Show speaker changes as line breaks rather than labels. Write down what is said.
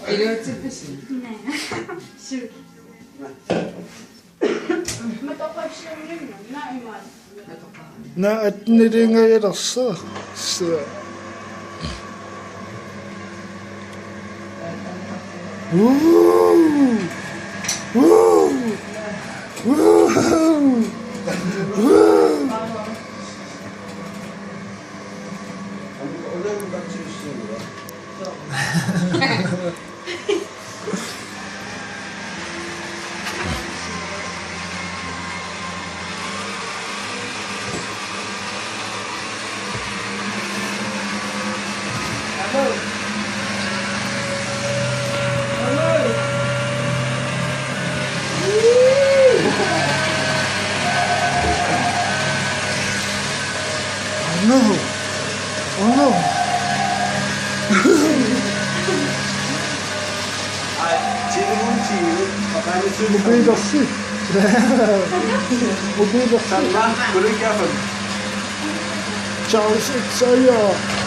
Ele ti piscina.
Nej. Sug. Men ta på känningen. Nej, man.
Na at niringa irassa. Så. Woo! Woo! Woo! Woo! No! Oh no! Mobil assim? Mobil assim? Tchau, isso aí, ó.